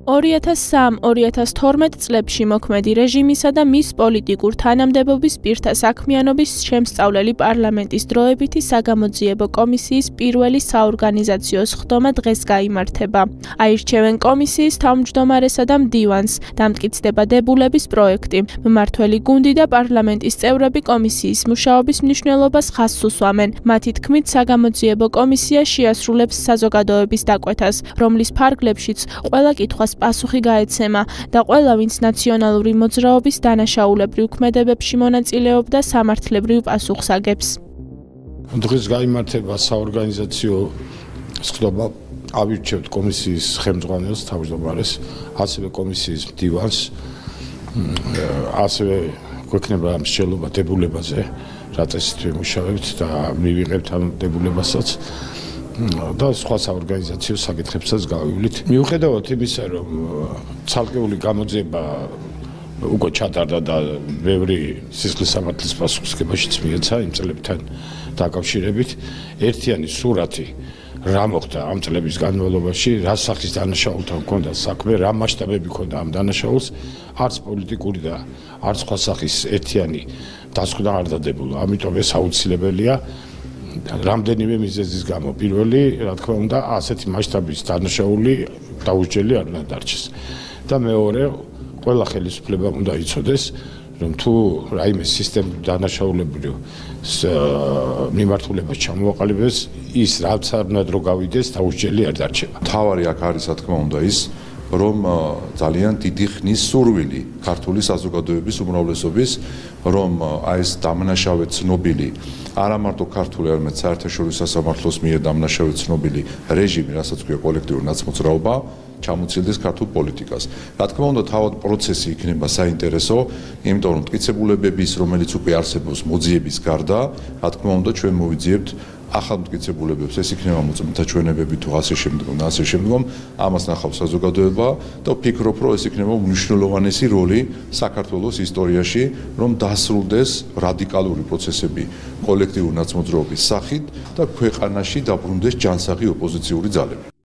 2003-2012 წლებში მოქმედი რეჟიმისა და მის პოლიტიკურ თანამდებობის პირთა საქმიანობის შემსწავლელი პარლამენტის დროებითი საგამოძიებო კომისიის პირველი საორგანიზაციო სხდომა დღეს გაიმართება. აირჩევენ კომისიის თავმჯდომარესა და მდივანს, დამტკიცდება დებულების პროექტი. მმართველი გუნდი და პარლამენტის წევრები კომისიის მუშაობის მნიშვნელობას ხაზს უსვამენ. მათი თქმით, საგამოძიებო კომისია შეასრულებს საზოგადოების დაკვეთას, რომლის ფარგლებშიც ყველა კითხვას პასუხი გაეცემა და ყველა, ვინც ნაციონალური მოძრაობის დანაშაულებრივ ქმედებებში მონაწილეობდა, სამართლებრივ პასუხს აგებს. დღეს გაიმართება საორგანიზაციო სხდომა. ავირჩევთ კომისიის ხელმძღვანელს, თავმჯდომარეს, ასევე კომისიის მდივანს, ასევე გვექნება მსჯელობა დებულებაზე, რა წესით ვიმუშავებთ და მივიღებთ ამ დებულებასაც. და სხვა საორგანიზაციო საკითხებსაც გავივლით. მიუხედავად იმისა, რომ ცალკეული გამოძიება უკვე ჩატარდა და ბევრი სისხლის სამართლის პასუხისმგებაშიც მიეცა იმ წლებთან დაკავშირებით, ერთიანი სურათი რა მოხდა ამ წლების განმავლობაში, რა სახის დანაშაულთან ჰქონდა საქმე, რა მასშტაბები ჰქონდა ამ დანაშაულს, არც პოლიტიკური და არც სხვა სახის ერთიანი დასკვნა არ დადებულა. ამიტომ ეს აუცილებელია რამდენიმე მიზეზის გამო. პირველი, რა თქმა უნდა, ასეთი მასშტაბის დანაშაული დაუსჯელი არ უნდა დარჩეს. და მეორე, ყველა ხელისუფლებამ უნდა იცოდეს, რომ თუ რაიმე სისტემის დანაშაულებრივ მიმართულებას ჩამოაყალიბებს, ის რაც არ უნდა დრო გავიდეს, დაუსჯელი არ დარჩება. თავარი აქ არის, რა თქმა უნდა, ის რომ ძალიან დიდი ხნის სურვილი ქართული საზოგადოების უმრავლესობის, რომ აი ეს დამნაშავე ცნობილი არა მარტო ქართული, არამედ საერთაშორისო სასამართლოს მიერ დამნაშავე ცნობილი რეჟიმი, რასაც ქვია კოლექტიური ნაცმოძრაობა, ჩამოცილდეს ქართულ პოლიტიკას. რა თქმა უნდა, თავად პროცესი იქნება საინტერესო, იმიტომ რომ მტკიცებულებების, რომელიც უკვე არსებობს მოძიების გარდა, რა თქმა უნდა, ჩვენ მოვიძიებთ ახალ მტკიცებულებებს, ეს იქნება მოწმეთა ჩვენებები თუ ასე შემდგომ, ამას ნახავს საზოგადოება და ვფიქრობ, რომ ეს იქნება მნიშვნელოვანესი როლი საქართველოს ისტორიაში, რომ დასრულდეს რადიკალური პროცესები კოლექტიური ნაცმოძრაობის სახით და ქვეყანაში დაბრუნდეს ჯანსაღი ოპოზიციური ძალები.